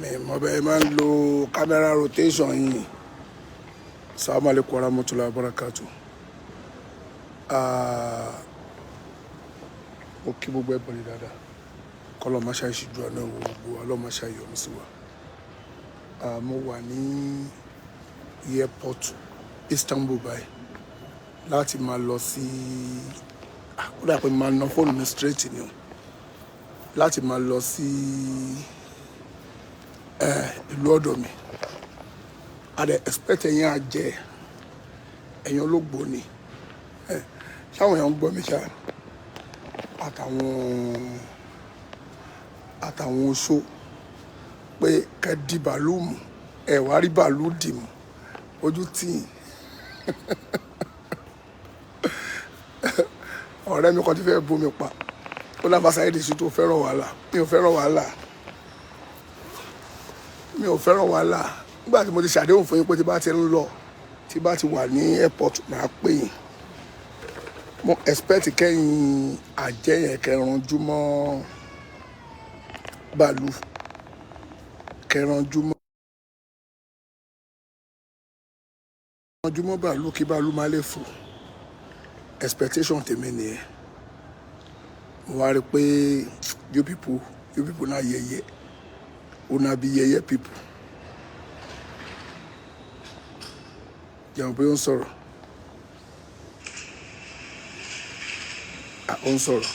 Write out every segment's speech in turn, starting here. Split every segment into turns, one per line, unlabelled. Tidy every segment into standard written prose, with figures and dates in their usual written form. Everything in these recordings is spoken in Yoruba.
mi mọ̀ bẹ́ẹ̀ máa ń lo camera rotation yìí. Assalamu alaikum warahmatullahi wabarakatuh. Mo kí gbogbo ẹ̀bọ̀n ní dáadáa. Kọ́lọ́ máa ṣe ìṣíjú àná wo gbogbo ọlọ́mọ ṣe ìyọ̀nù sí wa. Mo wà ní airport Istanbul báyìí láti máa lọ sí ó dà pé máa ná fóònù mi straight ni o láti máa lọ sí ìlú ọ̀dọ̀ mi. I dey expect ẹ̀yin àjẹ́ Ẹ̀yin Ologboni ṣáwọn èèyàn ń gbọ́ mi ṣá àtàwọn oṣó pé kẹ́ di bàálù mú ẹ̀ wá rí bàálù dì mú ojú tì yín. Ọ̀rẹ́ mi kan ti fẹ́ bú mi pa ó lábá Saidi Shittu tó fẹ́ràn wàhálà mi ò fẹ́ràn wàhálà nígbà tí mo ti ṣàdéhùn fún yín pé tí bá ti ń lọ tí bá ti wà ní airport máa pè yín. Mo expect kẹ́yìn àjẹ́ yẹn kẹranjú mọ́ bàálù bàálù kí bàálù má lè fò. Expectation tèmi nìyẹn. Mo wá rí pé you people na yẹyẹ una be yẹyẹ people. Jẹun pé ó ń sọ̀rọ̀. Ó ń sọ̀rọ̀.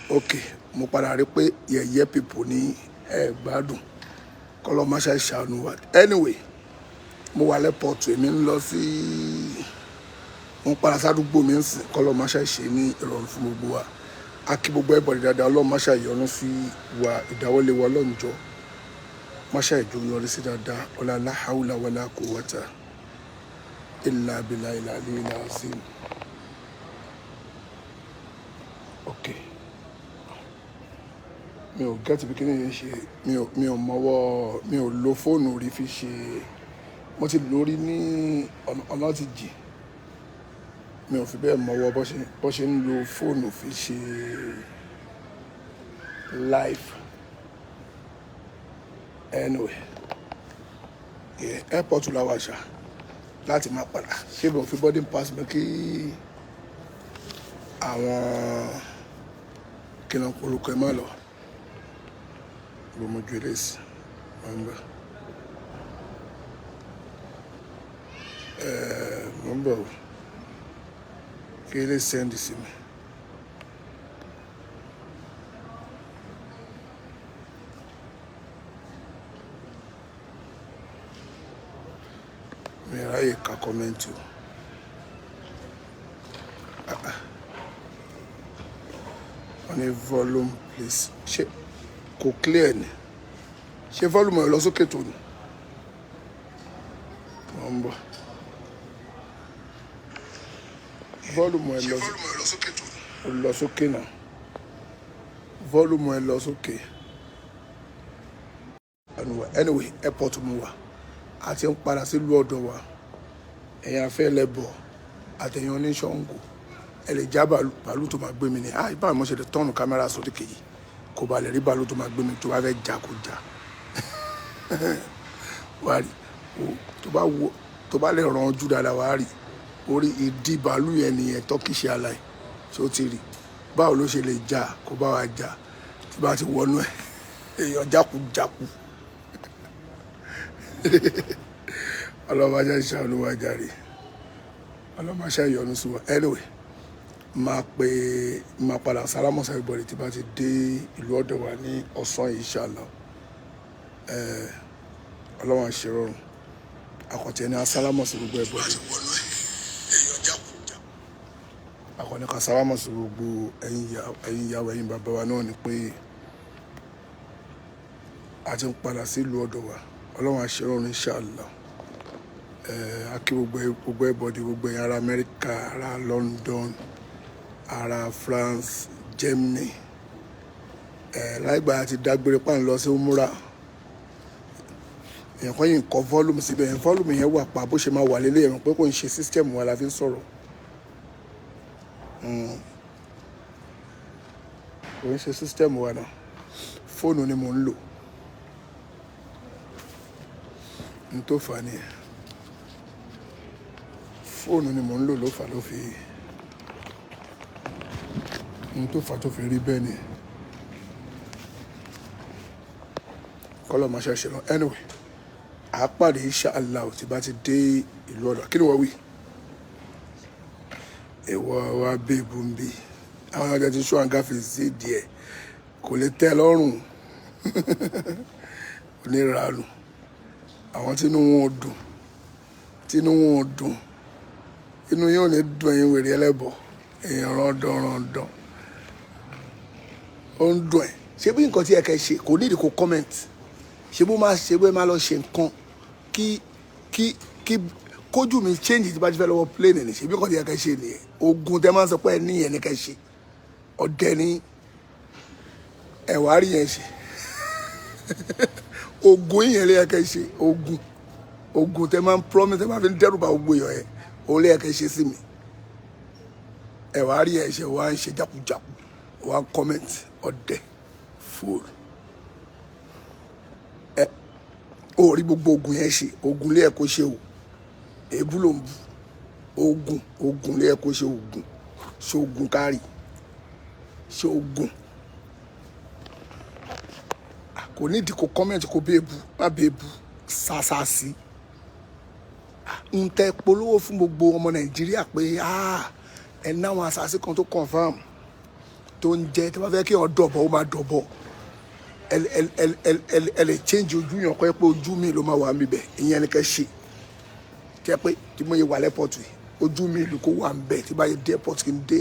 Ok, mo padà rí pé yẹyẹ people ní gbádùn. Kọ́lọ́ má ṣe ṣàánú wa. Anyway, mo wà lẹ́pọ̀tù èmi ń lọ sí mo padà sádùúgbò mi ń sìn. Kọ́lọ́ má ṣe ṣe ní ìrọ̀rùn fún gbogbo wa. A kí gbogbo ẹ̀bọ̀n dáadáa Ọlọ́run má ṣe yọ́nú sí wa ìdáwọ́lé wa lọ́njọ́ má ṣe ìjọ yọrí sí dáadáa ọlá la hawla wala quwwata illa billahi al-aliyyil azim. Ok, mi ò gẹ́tì bí kíní yẹn ṣe mi ò mọ́wọ́ mi ò lo fóònù rí fi ṣe mo ti lórí ní ọ̀nà ti jì mi ò fi bẹ́ẹ̀ mọ́wọ́ bó ṣe ń lo fóònù fi ṣe live. Anyway, airport la wà ṣá láti máa padà ṣé mo fi boarding pass mi kí àwọn kìnnà orúkọ ẹ má lọ gbọmọ ju eléyìí mo ń bọ̀ kí eléyìí sẹ́ndì sí mi. Mi ráyè ka kọ́mẹ́ntì o. On a volume please. Ṣé kò clear ni? Ṣé volume ẹ lọ sókè tó ni? Mo ń bọ̀. Volume ẹ lọ sókè náà. Volume ẹ lọ sókè. Anyway, airport mo wà. A ti ń padà sílùú ọ̀dọ̀ wa. Ẹ̀yin Alfa Elebo àtẹ̀yin oníṣàngó ẹ lè já bàálù tó máa gbé mi ní báwo mo ṣe lè tọ́nù kámẹ́rà sódì kejì kò bá lè rí bàálù tó máa gbé mi tó bá fẹ́ já kó já. Wá rí tó bá lè ràn ojú dáadáa wá rí orí ìdí bàálù yẹn nìyẹn Turkish Airlines ṣé ó ti rí báwo ló ṣe lè já kó bá wa já tí bá ti wọnú ẹ èèyàn jákujáku. Ọlọ́mọṣẹ́ ìṣàánú wa jàre ọlọ́mọṣẹ́ ìyọ́nú sí wa. Anyway, máa padà sálámọ̀ sí everybody tí bá ti dé ìlú ọ̀dọ̀ wa ní ọ̀sán yìí inshallah. Ọlọ́run ṣe rọrùn àkọ́tẹ́ ní asálámọ̀ sí gbogbo everybody. Àkọ́ni ká sálámọ̀ sí gbogbo ẹ̀yin ìyàwó ẹ̀yin bàbá wa náà ni pé a ti ń padà sí ìlú ọ̀dọ̀ wa. Ọlọ́run ṣe rọrùn inshallah. A kí gbogbo everybody gbogbo ẹ̀yin ará Amẹ́ríkà ará London ará France Germany láìgbà àti dágbére pàǹ lọ sí umura èèyàn kan yìí ń kọ volume síbẹ̀ yẹn volume yẹn wà pa bó ṣe máa wà lélẹ̀ ẹ̀rọ pé kò ń ṣe system wa la fi ń sọ̀rọ̀ kò ń ṣe system wa náà fóònù ni mò ń lò n tó fà ni fóònù ni mò ń lò ló fà ló fi n tó fà tó fi rí bẹ́ẹ̀ ni kọ́lọ́ máa ṣe lọ anyway àápàdé inshallah tí bá ti dé ìlú ọ̀dọ̀ kí ni wọ́n wí ìwọ wa bèbú ń bí àwọn ọjà tí ṣọ́ àǹgáfì sí díẹ̀ kò lè tẹ́ lọ́rùn onírànù àwọn tínú wọn ò dùn inú yóò ní dùn ẹ̀yin wèrè ẹlẹ́bọ èèyàn rọ̀ndọ̀rọ̀ndọ̀ ó ń dùn ẹ̀ ṣé bí nǹkan tí ẹ kẹ́ ṣe kò nídìí kó comment ṣé bó máa ṣe bó máa lọ ṣe nǹkan kí kójú mi change tí bá ti fẹ́ lọ́wọ́ plane ni ṣé bí nǹkan tí ẹ kẹ́ ṣe nìyẹn ogun tẹ́ máa ń sọ pé ẹ níyẹn ní kẹ́ ṣe ọ̀dẹ ní ẹ̀wà rí yẹn ṣe ogun yẹn lé ẹ kẹ́ ṣe ogun tẹ́ máa ń promise tẹ́ máa fi ń dẹ́rù bá gbogbo èèyàn yẹn òun lé ẹ kẹ́ ṣe sí mi ẹ̀wà rí yẹn ṣe wá ń ṣe jákujàku wá ń comment ọ̀dẹ fúl ẹ ò rí gbogbo ogun yẹn ṣe ogun lé ẹ kó ṣe o èébú ló ń bu ogun lé ẹ kó ṣe ogun ṣe ogun kárì ṣe ogun kò nídìí kó comment kó béèbù má béèbù sàṣàṣì ń tẹ polówó fún gbogbo ọmọ nàìjíríà pé ẹ náwọn àṣàṣì kan tó confam tó ń jẹ tí wọ́n fẹ́ kí wọ́n dọ̀bọ̀ ó máa dọ̀bọ̀ ẹ lè change ojú yàn kọ́ ẹ pé ojú mi ló máa wà mí bẹ̀ ìyẹn ni kẹ́ ṣe jẹ́ pé tí mo yẹ wà lẹ́pọ̀tù ojú mi ló kó wà ń bẹ̀ tí bá yẹ dé airport kí n dé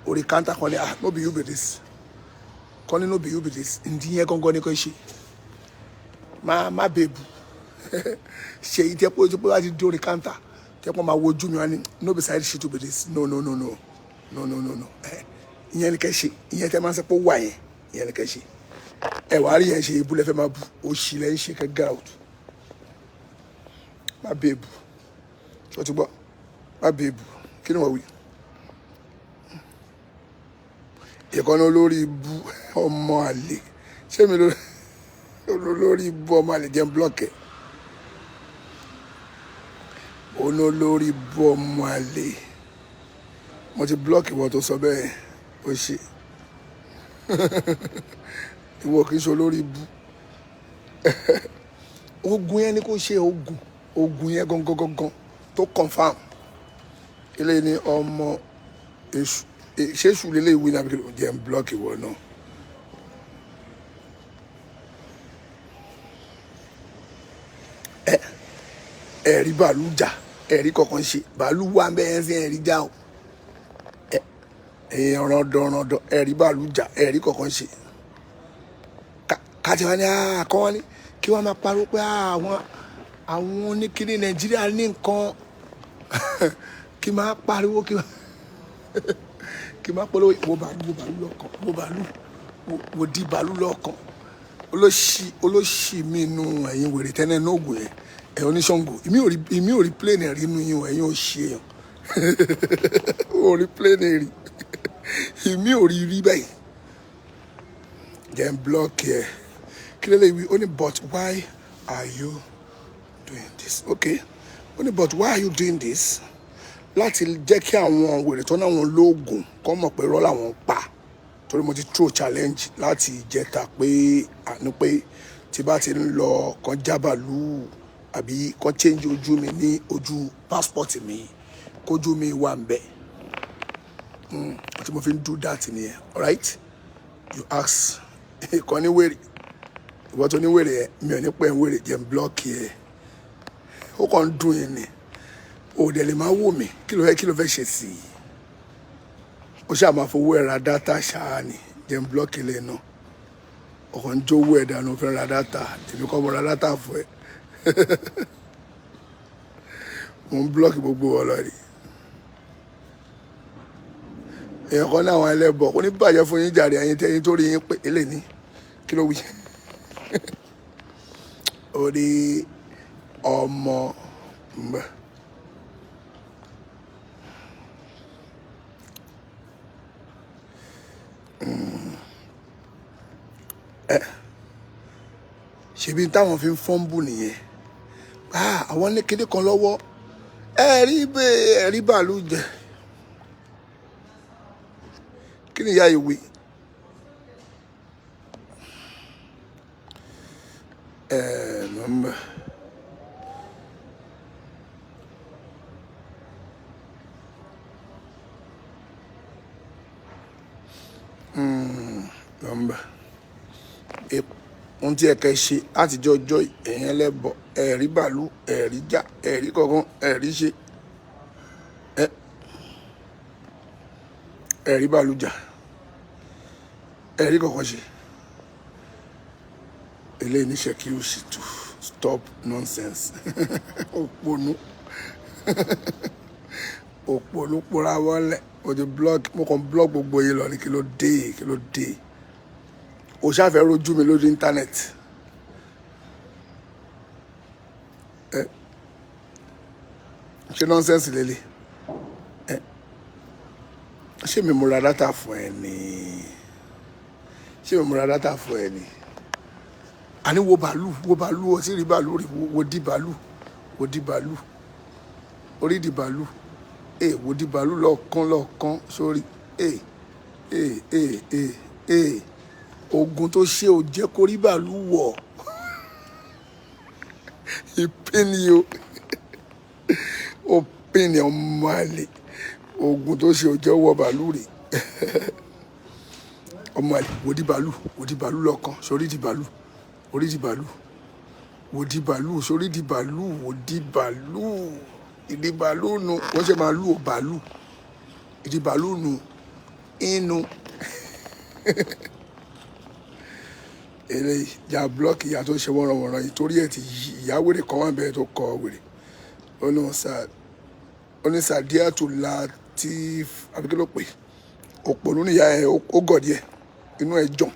orí kántà kan ní no be you be this kan ní no be you be this ǹdí yẹn gangan ni kò ṣe má bèbù ṣe yìí tí ẹ pé ojú pé wá ti dé orí kántà tí ẹ pé máa wo ojú mi wá ní no be Saidi Shittu be this no ìyẹn ni kẹ́ ṣe ìyẹn tẹ́ máa ń sọ pé wà yẹn ìyẹn ni kẹ́ ṣe ẹ wàá rí yẹn ṣe ibú lẹ́fẹ̀ẹ́ máa bu òṣì lẹ́yìn ṣe kẹ́ get out má bèbù ṣó ti gbọ́ má bèbù kí ni wọ́n wí ìkànnì olórí ibú ọmọ àlè ṣé mi olórí ibú ọmọ àlè jẹ́ blọ́ọ̀kì olórí ibú ọmọ àlè mo ti blọ́ọ̀kì wọ́n tó sọ bẹ́ẹ̀ ó ṣe ìwọ kì í ṣe olórí ibú ogun yẹn ni kò ṣe ogun yẹn gangan tó confam ilé ní ọmọ èṣù ṣéṣù lélẹ̀ ìwé náà jẹ́ ń blọ́ọ̀kì wọ̀ náà ẹ̀rí bàálù jà ẹ̀rí kọ̀ọ̀kan ṣe bàálù wà ń bẹ́ẹ̀ sí ẹ̀rí já o èèyàn rọ̀ndọ̀rọ̀ndọ̀ ẹ̀rí bàálù jà ẹ̀rí kọ̀ọ̀kan ṣe káàtì wá ní àkọ́wọ́n ní kí wọ́n máa pariwo pé àwọn oníkíní nàìjíríà ní nǹkan kí máa pariwo kí máa polówó wo bàálù lọ́kàn wo di bàálù lọ́kàn olóṣì mi nù ẹ̀yin wèrè tẹ́lẹ̀ ní ògùn yẹn ẹ̀ oníṣàngó èmi ò rí plane rí nù yín ẹ̀yin ò ṣe èèyàn ò rí plane rí èmi ò rí báyìí jẹ́ ń blọ́ọ̀kì ẹ̀ kí ló lè wí ó ní but why are you doing this okay ó ní but why are you doing this láti jẹ́ kí àwọn wèrè tó náà wọn lóògùn kọ́ mọ̀ pé rọ́ làwọn pa torí mo ti throw challenge láti ìjẹta pé àní pé tí bá ti ń lọ kan jábàlú àbí kan change ojú mi ní ojú passport mi kójú mi wà ń bẹ̀ tí mo fi ń do that nìyẹn alright you ask ìkan ní wèrè ìwọ tó ní wèrè ẹ mi ò ní pẹ́ ń wèrè jẹ́ ń blọ́ọ̀kì ẹ ó kàn ń dùn yín ni òdẹ lè máa wò mí kí ló fẹ́ ṣe sí i ó ṣáà máa fowó ẹ̀ ra dátà ṣáà ni jẹ́ ń blọ́ọ̀kì lẹ̀ náà ọkàn ń jówó ẹ̀ dànù fẹ́ ra dátà èmi kọ́ mo ra dátà fún ẹ mo ń blọ́ọ̀kì gbogbo ọlọ́rí èèyàn kan náà àwọn ẹlẹ́bọ̀ kò ní bàjẹ́ fún yín jàre ẹ̀yin tẹ́yìn tó rí yín pé eléyìí ní kí ló wí orí ọmọ mbẹ. ṣebí táwọn fi ń fọ́nbù nìyẹn àwọn ní kéde kan lọ́wọ́ ẹ̀rí bàálù jẹ kí ni ìyá ìwé nọ́mbà nọ́mbà ohun tí ẹ̀ka ṣe látijọ́ ọjọ́ Ẹ̀yin Ẹlẹ́bọ ẹ̀rí bàálù ẹ̀rí já ẹ̀rí kọ̀ọ̀kan ẹ̀rí ṣe ẹ̀rí bàálù já ẹ̀rí kọ̀ọ̀kan ṣe eléyìí ní Saidi Shittu stop nonsense òpònú òpònú pòrá wọlé mo kàn blog gbogbo yìí lọ ní kí ló dé o ṣàfẹ́ rojú mi lórí íńtánẹ́ẹ̀tì ṣe nọ́nsẹ́nsì lélẹ̀ ṣé mi múra dátà fún ẹ ni àní wo bàálù o sì rí bàálù rí wo di bàálù orí di bàálù wo di bàálù lọ́ọ̀kan sórí ogun tó ṣe ò jẹ́ kó rí bàálù wọ̀ ìpínni ó pínni ọmọ àlè ogun tó ṣe ò jẹ́ wọ bàálù rè ọmọ àlè wò di bàálù lọ́ọ̀kan sórí di bàálù orí di bàálù wò di bàálù sórí di bàálù wò di bàálù ìdí bàálù nu wọ́n ṣe máa lù ó bàálù ìdí bàálù nu inú eléyìí ya blọọkì ìyá tó ṣe wọ́nranwọ̀nran yìí torí ẹ̀ ti yí ìyá wèrè kan wà bẹ́ẹ̀ tó kọ wèrè onísàdíàtù Latif abikilo pé òpònú níyà ẹ̀ ó gọ̀dí ẹ̀ inú ẹ̀ jọ̀n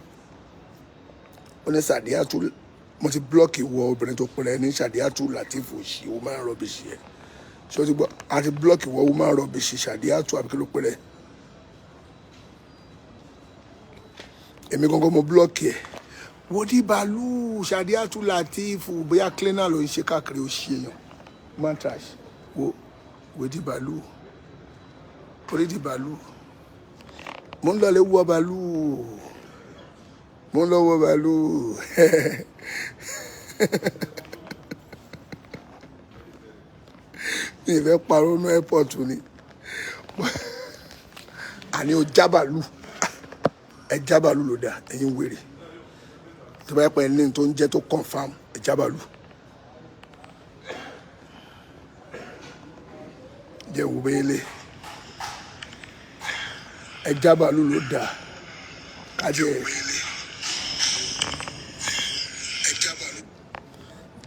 onísàdíàtù mo ti blọọkì wọ obìnrin tó pẹ̀lẹ́ ní Sàdíàtù Latif òṣì ó máa ń rọbìṣì ẹ̀ ṣé o ti gbọ́ àti blọọkì wọ ó máa ń rọbìṣì Sàdíàtù abikilo pẹ̀lẹ́ èmi gangan mo blọọkì ẹ̀ wo di bàálù Sàdíàtù Latif bóyá cleaner ló ń ṣe káàkiri ó ṣe èèyàn man trash wo di bàálù orí di bàálù mo ń lọ lè wọ bàálù mi ìfẹ́ parọ́ ní airport ni àní o jábàálù ẹ jábàálù ló dá ẹ̀yin wèrè tó bá yẹ pé ẹni tó ń jẹ́ tó confam ẹ jábàálù jẹ́ wo bẹ́ẹ̀ lé ẹ jábàálù ló dá kájẹ́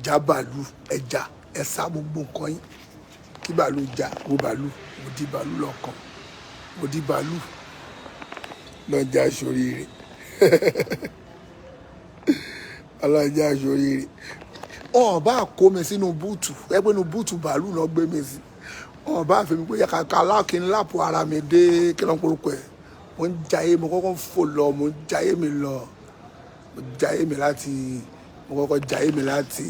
jábàálù ẹja ẹ̀sà gbogbo nǹkan yín kí bàálù já wo bàálù mo di bàálù lọ́kàn mo di bàálù lọ́jà sóríire ọlọ́jà sóríire ọ̀n bá kó mi sínú búùtù ẹgbẹ́ inú búùtù bàálù náà gbé mi sí ọ̀n bá fi mi pé kàkà aláàkín lápò ara mi dé kí ló ń korúkọ ẹ̀ mo ń jayé mo kọ́kọ́ fò lọ mo ń jayé mi lọ mo jayé mi láti mo kọ́kọ́ jayé mi láti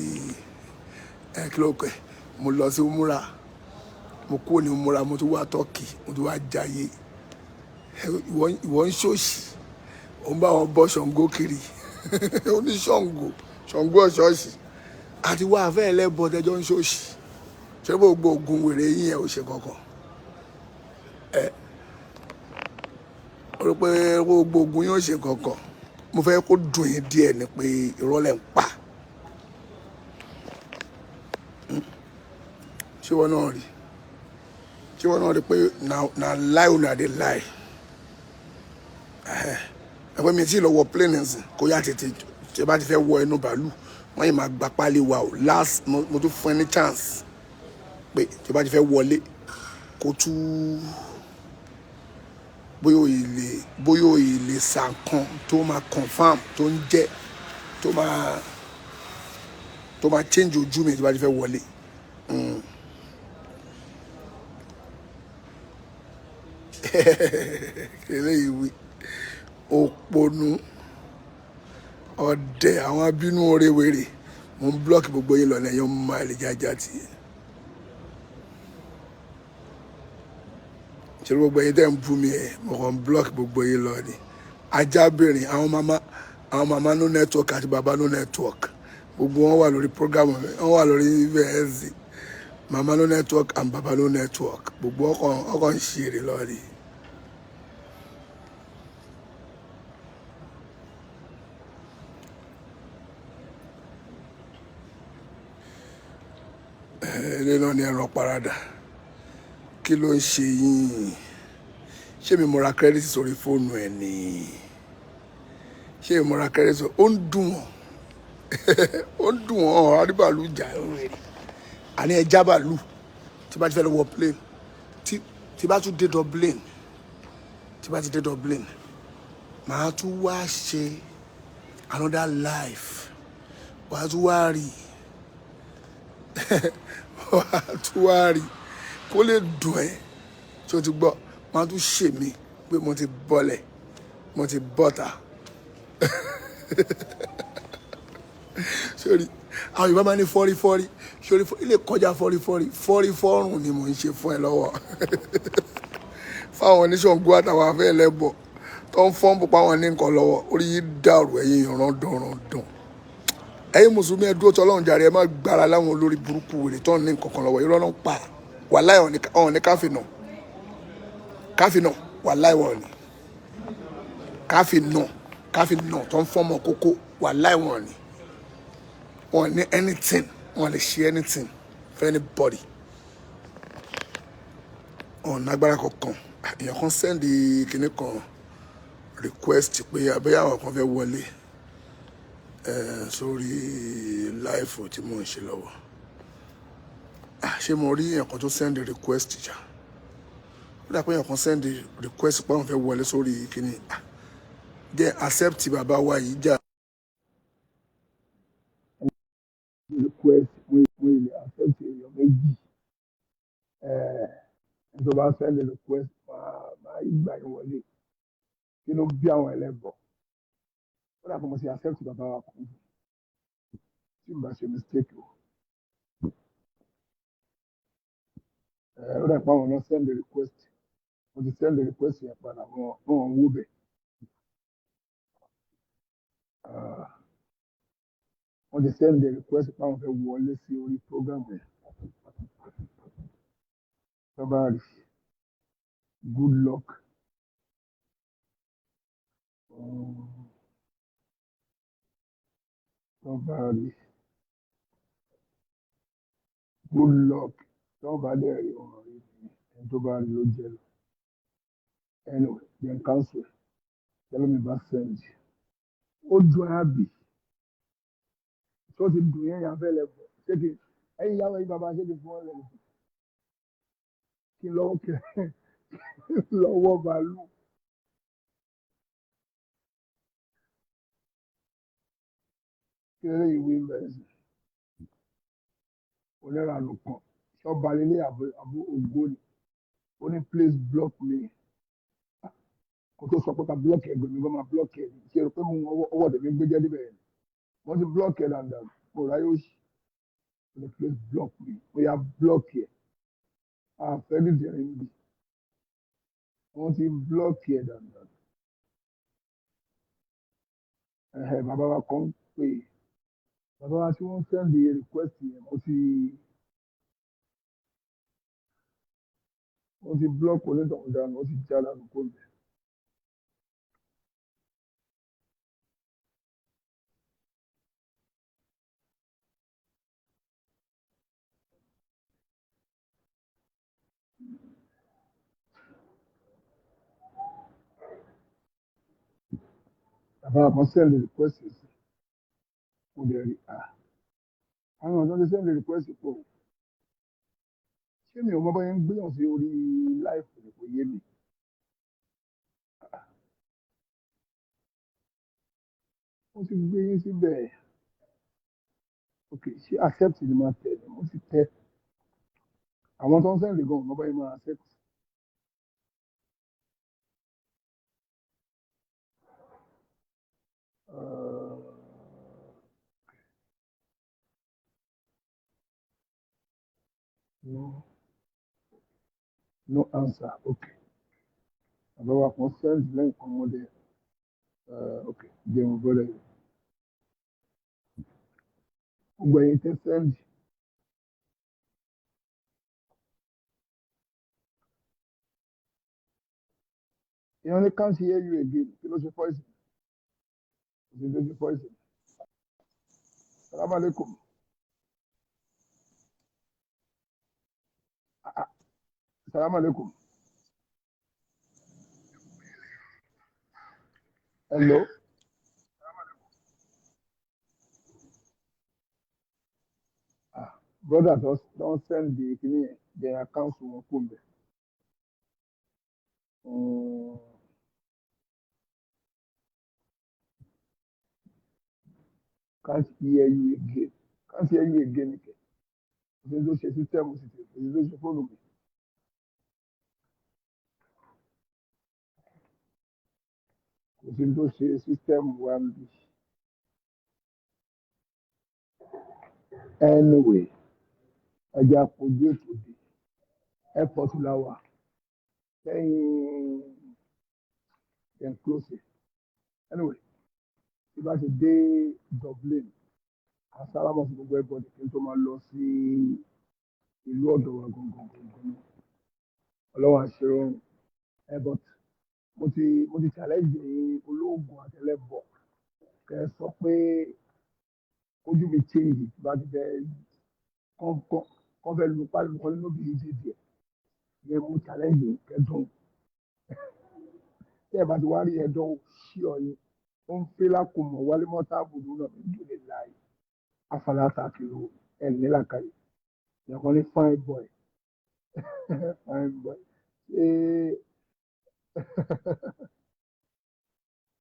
kí ló ń kọ ẹ̀ mo lọ sí umura mo kúrò ní umura mo tún wá tọ́kì mo tún wá jayé ìwọ ń ṣòṣì ó ń bá wọn bọ́ Ṣàngó kiri ó ní Ṣàngó ọ̀ṣọ́ọ̀ṣì àti wá afẹ́ ẹlẹ́bọ tẹjọ́ ń ṣòṣì ṣé gbogbo ogun wèrè yín ẹ̀ ò ṣe kankan ó rò pé gbogbo ogun yín ò ṣe kankan mo fẹ́ kó dùn yín díẹ̀ ni pé ìrọ̀lẹ́ ń pa ṣé wọn náà rí pé na lie una dey lie ẹgbẹ́ mi tí lọ wọ plane nsìn kó yá tètè tí ẹ bá ti fẹ́ wọ inú bàálù wọ́n yìí máa gba pálí wa o last mo tún fún ẹ ní chance pé tí ẹ bá ti fẹ́ wọlé kó tú bóyá o lè sànkan tó máa confam tó ń jẹ́ tó máa change ojú mi tí ẹ bá ti fẹ́ wọlé. eléyìí wí òpònú ọ̀dẹ̀ àwọn abínú orewèrè mo ń block gbogbo yín lọ ní ẹ̀yọ́ máa lè jájá tì í. ṣé gbogbo yín tẹ́ ń bú mi ẹ̀ mo kàn ń block gbogbo yín lọ ni. ajábìnrin àwọn mama no network àti baba no network gbogbo wọn wà lórí program wọn wà lórí vs mama no network and baba no network gbogbo ọkàn ń ṣeré lọ ni. ilé náà ni ẹran parada kí ló ń ṣe yín ṣé mi mo ra credit sórí fóònù ẹ ni ṣé mi mo ra credit sórí ó ń dùn wọn ó ń dùn wọn àríbàlú jà rẹ àní ẹja bàálù tí bá ti fẹ́ lọ wọ plane tí bá tún dé Dublin màá tún wá ṣe another life wàá tún wá rí wàá tún wá rí kó lè dùn ẹ́ tí o ti gbọ́ máa tún ṣe mí pé mo ti bọ́lẹ̀ mo ti bọ́ta sórí àwọn Yorùbá máa ní fọ́rífọ́rí sórí ilé kọjá fọ́rífọ́rùn ni mò ń ṣe fún ẹ lọ́wọ́ fáwọn oníṣàngó àtàwọn afẹ́ ẹlẹ́bọ̀ tó ń fọ́n pupa wọn ní nǹkan lọ́wọ́ orí yìí dàrú ẹ̀yin ìrandọ̀randọ̀ ẹ̀yin mùsùlùmí ẹ dúró tọ́lọ́run jàre ẹ má gbára láwọn olórí burúkú wèrè tó ń ní nǹkan kan lọ́wọ́ irọ́ náà pa wàláì ọ̀hún ní káfínà wàláì wọ̀ ni káfínà tó ń fọ́mọ kókó wàláì wọ̀ ni wọn ní anything wọn lè ṣe anything for anybody ọ̀nà agbára kankan èèyàn kan sẹ́ndì kinní kan request pé abẹ́yà àwọn kan fẹ́ wọlé sórí láìfò tí mò ń ṣe lọ́wọ́ ṣé mo rí èèyàn kan tó sẹ́ndì request jà ó dà pé èèyàn kan sẹ́ndì request pé àwọn fẹ́ wọlé sórí kinní jẹ́ accept bàbá wa yìí jà request mo ilé accept èèyàn méjì ẹni tó bá sẹ́ndì request máa gbà yín wọlé kí ló bí àwọn ẹlẹ́bọ̀ ó dà pé mo ti accept bàbá wa kù tí mo bá ṣe mistake o ó dà pé àwọn náà send request mo ti send request yẹn padà wọn ń wó bẹ̀ wọ́n ti send request pé àwọn fẹ́ wọlé sí orí program yẹn tó bá rí good luck tó bá rí good luck tó bá dẹ̀ rí ọ̀rọ̀ rí ẹni tó bá rí ló jẹ́ lọ anyway then cancel tẹ́lẹ̀ mi bá send ó dùn ábì tó ti dùn yẹn yàn fẹ́ lẹ́bọ̀ ṣé kí ẹ̀yin ìyàwó ẹ̀yin bàbá ṣé kí fún ọ lẹ́nu kí lọ́wọ́ kí lọ́wọ́ bàálù kí lẹ́yìn ìwé bẹ̀rẹ̀ sí onírànú kan ṣọ́ba lélé àbò ògbóni ó ní please block me kò tó sọ pé ká block ẹ̀ gbèmí kó máa block ẹ̀ ṣe rò pé mo ọwọ́ tẹ̀mí gbé jẹ́ níbẹ̀ wọ́n ti block ẹ̀ dandan kò ráyè òṣì ó ní please block me ó yá block ẹ̀ àfẹ́ nídìrí níbi wọ́n ti block ẹ̀ dandan bàbá wa kan pè bàbá wa tí wọ́n send the request yẹn wọ́n ti block onítọ̀hún dànù ó ti já dànù kó bẹ̀. Bàbá wa kan send the request yẹn mo dẹ̀ rí àwọn ọ̀dọ́ ti send the request pọ̀ ṣé mi ò mọ báyẹn ń gbéyàn sí orí láìpù kò yé mi. Wọ́n ti gbé yín síbẹ̀ ok ṣé accept ni máa tẹ̀ ni mo ti tẹ̀ àwọn tó ń sẹ́ǹdì gan ọ̀nà báyìí máa accept. No, no answer. Okay. About what concerns blank commode. Okay. Then we go there. We send. You only can't hear you again. You know your voice. You know your voice. Salam alaikum. Salam alaikum. Hello. Brother, don't send the accounts to Mokumbe. Can't hear you again. Can't hear you again. Okay. There's no system. There's no phone. There's no system. One. Anyway, I just forget today. Airport Lawa. Then close it. Anyway, if I say day Dublin, Asálàmù sí gbogbo everybody kí n tó máa lọ sí ìlú ọ̀dọ̀ wa gangan. Ọlọ́run àṣírọ́run. But mo ti challenge olóògùn àtẹlẹ́bọ̀. Kẹ́ ẹ sọ pé ojú mi change bá ti fẹ́ kọ́ fẹ́ lu pálí kan nínú bí ìdí díẹ̀. Ìyẹn mo challenge kẹ́dùn. Tẹ́ ẹ bá ti wá rí ẹ̀dọ́ sí ọyìn. Ó ń fẹ́ lákòmọ̀ wálé mọ́tà àbùdó náà mi dùn lè láàyè. Afalata kìlọ̀ ẹ̀ nílàkàyè. Ìyàkọ́ ní fine boy. Fine boy. Ṣé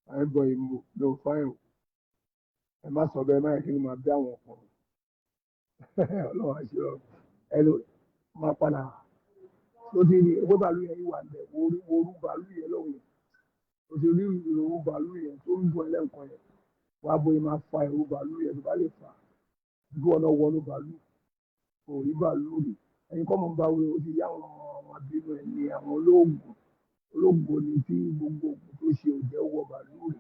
fine boy mo ló fine o? Ẹ má sọ bẹ́ẹ̀ máa kí ni máa bí àwọn ọkùnrin. Ọlọ́run àṣírọ́. Ẹ ló máa padà. Ó ti ní ewé bàálù yẹn yìí wà ń bẹ̀. Orú bàálù yẹn lọ́wọ́ yẹn. Ó ti rí ìròwú bàálù yẹn tó ń bọ̀ ẹlẹ́ǹkan yẹn. Wàá bóyá máa fa ìròwú bàálù yẹn tó bá lè fà. Bí wọn náà wọnú bàálù. Òrí bàálù rè. Ẹyin kọ́ mọ̀ ń bá wúlò ó ti yá àwọn àbínú ẹ̀ ní àwọn ológun ni tí gbogbo ògùn tó ṣe òjẹ́ wọ bàálù rè.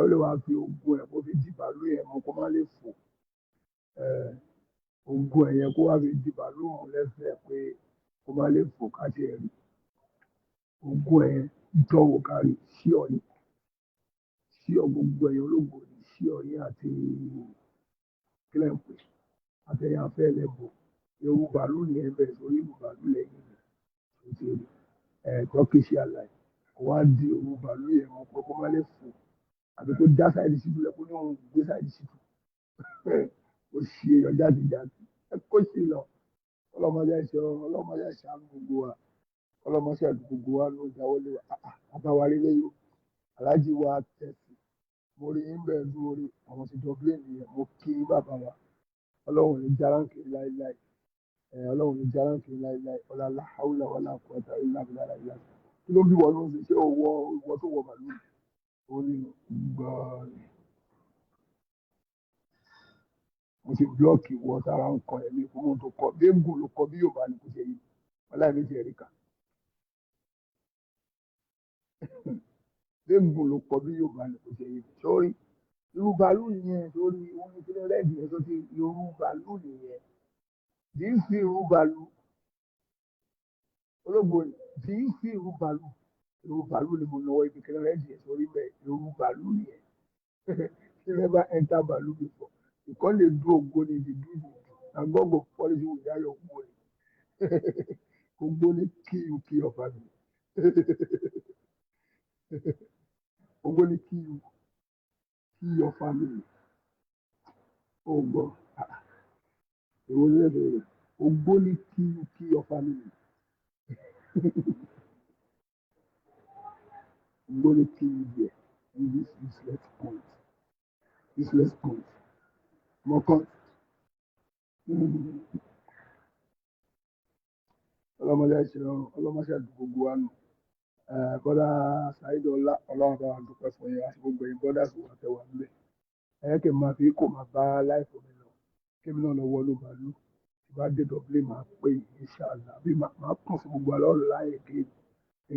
Ó lè wá fi ogun ẹ̀ kó fi di bàálù yẹn mọ́ kó má lè fò. Ogun ẹ̀ yẹn kó wá fi di bàálù mọ́ lẹ́sẹ̀ pé kó má lè fò káṣí ẹ̀ rí. Ogun ẹ̀ jọ̀wọ́ kárí sí ọ̀yìn. Sí ọ gbogbo ẹ̀yìn ológun ni sí ọ̀yìn àti kílẹ̀ ń pè àtẹ̀yìn Alfa Elebo. Ewu bàálù yẹn bẹ̀rẹ̀ sórí ìlú bàálù lẹ́yìn rẹ̀. Turkish Airlines kò wá di ewu bàálù yẹn mọ́ pé kó má lè fò. Àbí kó dá Saidi Shittu lẹ kó ní òun gbé Saidi Shittu. Ó ṣe èèyàn jáde. Ẹ kó sí lọ. Ọlọ́mọdé ṣàánú gbogbo wa. Ọlọ́mọdé ṣàánú gbogbo wa ló dáwọ́lé wa. Àbáwárí lẹ́yìn aláàjì wa tẹ̀sí. Mo rí yín bẹ́ẹ̀ lórí àwọn ti Dublin yẹn. Mo kí bàbá wa. Ọlọ́run ní járáǹkì láíláí. Ọlọ́run ní járáǹkì láíláí. Ọlá haúlà wàlá quwwata illa billah. Kí ló bí wọn ló ń ṣe? Ṣé ìwọ tó wọ màlúù? Ó ní gbọ́ọ̀rì. Mo ti blọ́ọ̀kì wọ sára nǹkan ẹ̀mí fún mọ́ tó kọ. Bẹ́ẹ̀gùn ló kọ bí Yorùbá ni kò ṣe yìí. Wọ́n láì méjì ẹ̀ríkà. Bẹ́ẹ̀gùn ló kọ bí Yorùbá ni kò ṣe yìí. Sórí irú bàálù yẹn sórí ohun ìpínlẹ̀ rẹ́ẹ̀dì yẹn tó ti irú bàálù nìyẹn. Dì í sí irú bàálù. Ológbòni dì í sí irú bàálù. Irú bàálù ni mo náwó ìpínlẹ̀ rẹ́ẹ̀dì yẹn sórí bẹ́ẹ̀ irú bàálù nìyẹn. She never enter bàálù before. You can't do Ogoni the do it. And God go punish you without your Ogoni. Ogoni kill your family. Ogoni kill your family. Oh God. Ogoni kill your family. Ogoni kill you there. In this useless point. Useless point. More con. Ọlọ́mọdé àdúgbò gbogbo wa nù. Bọ́dà Saidi Ọlọ́run bá wa dúpẹ́ fún yín àti gbogbo yín bọ́dà sì wà tẹ́wà nílẹ̀. Kí n máa fi kò máa bá láìpọ̀ mi lọ. Kí mi náà lọ wọnú bàálù. bá dé Dublin máa pé inshallah bí máa kàn fún gbogbo alọ́run láyé kí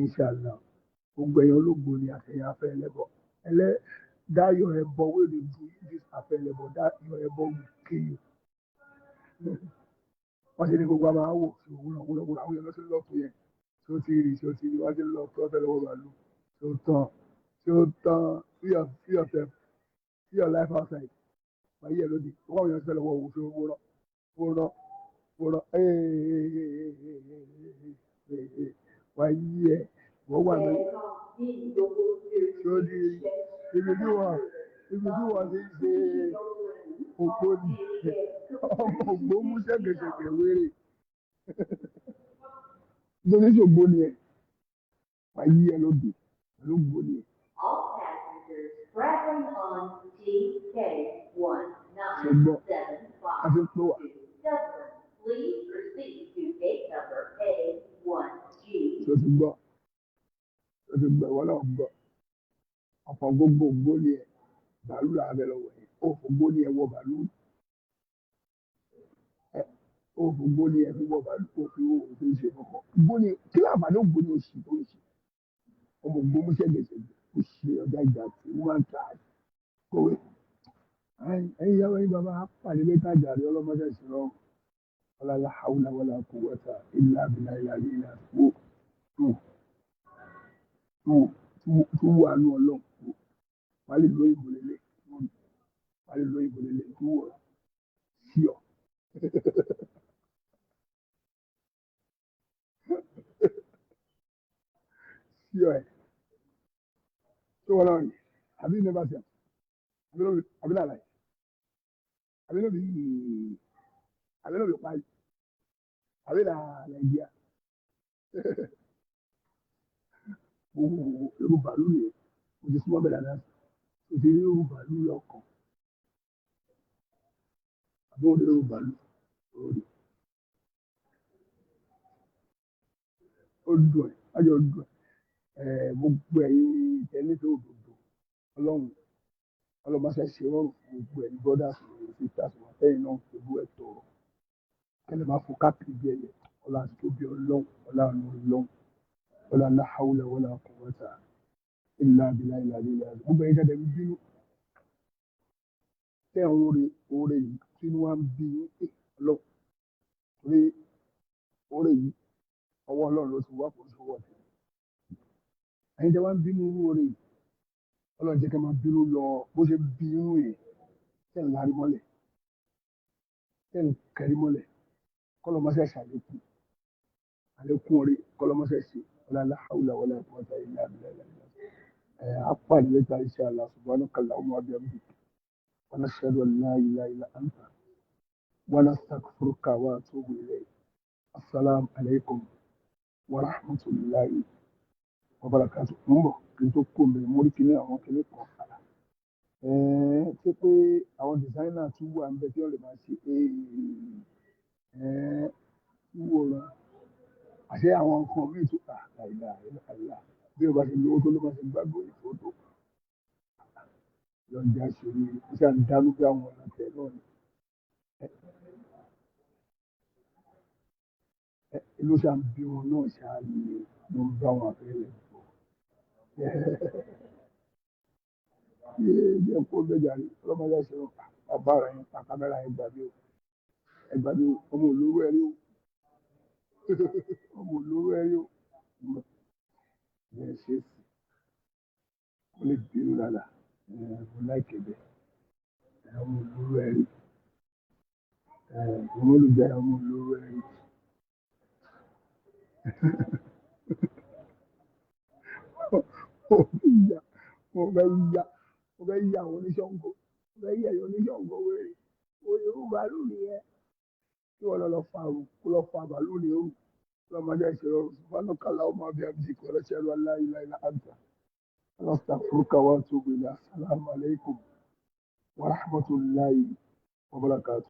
inshallah gbogbo ẹ̀yin Ológboni àtẹ̀yìn Alfa Elebo that your ẹbọ wey dey do this Alfa Elebo that your ẹbọ will kill you. Wọ́n ṣe ní gbogbo àwọn àwò tí òwúrọ̀ àwọn èèyàn lọ́sẹ̀ lọ́ọ̀tún yẹn tí ó ti rí wọ́n ṣe lọ́ọ̀tún ọ̀fẹ́ lọ́wọ́ bàálù tí ó tán see your life outside wáyé ẹ̀ lóde wọ́n àwọn èèyàn ṣe lọ́wọ́ òwò tí ó rán wáyé ẹ̀ wọ́n wà ní sórí ibi tí wọ́n ti ṣe Ògbóni ọmọ Ògbómú ṣẹ̀gẹ̀ṣẹ̀gẹ̀ wéré lórí Ògbóni ẹ̀ wáyé ẹ̀ lóde pẹ̀lú Ògbóni ẹ̀. Ṣùgbọ́n a ti pè wá. Please proceed to gate number A1G. Ṣé o ti gbọ́? Ìwọ náà gbọ́. Ọ̀pọ̀ gbogbo Ògbóni ẹ̀ bàálù là á bẹ̀ lọ́wọ́ ẹ̀. Ó fògbóni ẹ̀ wọ bàálù. Ó fògbóni ẹ̀ fi wọ bàálù kó fi wọ òfin ṣe fọkàn. Ògbóni kí láǹfààní Ògbóni oṣù tó ń ṣe? Ọmọ Ògbómú ṣẹ̀gẹ̀ṣẹ̀gẹ̀ ó ṣe ọjà ìjà tí wọ́n máa ń ta kówé. Ẹ̀yin ìyàwó yín bàbá pàdé mẹ́ta jàre ọlọ́mọdé ìṣòro. Wala hawla wala quwwata illa billahi al-aliyyil tu wà nù Ọlọ́run wà lè lóyìnbó lélẹ̀ tu wọ̀ sí ọ. Sí ọ ẹ̀ tó wọ́n lọ́rùn àbí ní bá ṣe àbí náà láì àbí náà bí parí àbí náà Nàìjíríà. Irú bàálù yẹn mo ti súnmọ́ bẹ̀rẹ̀ náà o ti rí irú bàálù lọ́kàn àbí o rí irú bàálù lórí ó dùn ẹ̀ lájọ dùn ẹ̀ gbogbo ẹ̀yin tẹ́lẹ̀ tó dòdò Ọlọ́run bá ṣe ṣe rọrùn fún gbogbo ẹ̀yin brothers and sisters wọn tẹ́yìn náà pẹ̀lú ẹ̀ tọrọ kẹ́lẹ́ máa fọ káàkiri bí ẹ̀yẹ ọlá àti tóbi Ọlọ́run ọlá àánú Ọlọ́run ọlá la hawla wala quwwata illa billahi al-aliyyil azim. Gbogbo ẹ̀yin jáde bínú tẹ́ oore yìí tí wọ́n ń bí Ọlọ́run torí oore yìí ọwọ́ Ọlọ́run ló ti wá kò sówọ́ ọ̀tẹ̀. Ẹ̀yin tẹ́ wá ń bínú oore yìí Ọlọ́run jẹ́ kẹ́ máa bínú lọ bó ṣe bínú yìí tẹ́ ń lárí mọ́lẹ̀ tẹ́ ń kẹ́rí mọ́lẹ̀ kọ́lọ́ máa ṣe àlékún orí kọ́lọ́ máa ṣe ṣe wala la hawla wala quwwata illa billah. Apá ìdílé ta insha Allah subhanaka Allahumma wa bihamdika wa nashhadu an la ilaha illa anta wa nastaghfiruka wa atubu ilayk. Assalamu alaikum wa rahmatullahi wa barakatuh. Mbọ̀ kí n tó kó mi mórí kíní àwọn kíní kan fara. Ṣé pé àwọn designer tún wà ń bẹ tí wọ́n lè máa ṣe wúwo rán àṣẹ àwọn nǹkan míì tó kà àìlà bí o bá ṣe lówó tó ló máa ṣe gbàgbọ́ ìfòtò lọ́jà ṣòro iṣẹ́ àdánù bí àwọn ọ̀nà tẹ̀ náà ni ló ṣà ń bí wọn náà ṣáà ní ló ń bá wọn àfẹ́lẹ̀ bọ̀. Ilé ẹ̀kọ́ gbẹ̀jà rí ọlọ́mọdé ṣe ọba rẹ̀ ń pa kámẹ́rà ẹgbàá mi ọmọ olówó ẹ̀rí o ọmọ olówó ẹ̀rí o ẹ̀ ṣe sí ó lè bínú dáadáa mo láìkè bẹ́ẹ̀ ọmọ olówó ẹ̀rí ọmọ olùjẹ́ ọmọ olówó ẹ̀rí. Mo fẹ́ yà àwọn oníṣọ́ǹgó mo fẹ́ yà àwọn oníṣọ́ǹgó wẹ̀rẹ̀ irú bàálù nìyẹn tí wọ́n lọ fa àrùn kó lọ fa bàálù ní òru lọ́mọdé ìṣòro subhanaka Allahumma wa bihamdika wa nashhadu an la ilaha illa anta wa nastaghfiruka wa atubu ilayk. Assalamu alaikum wa rahmatullahi wa barakatuh.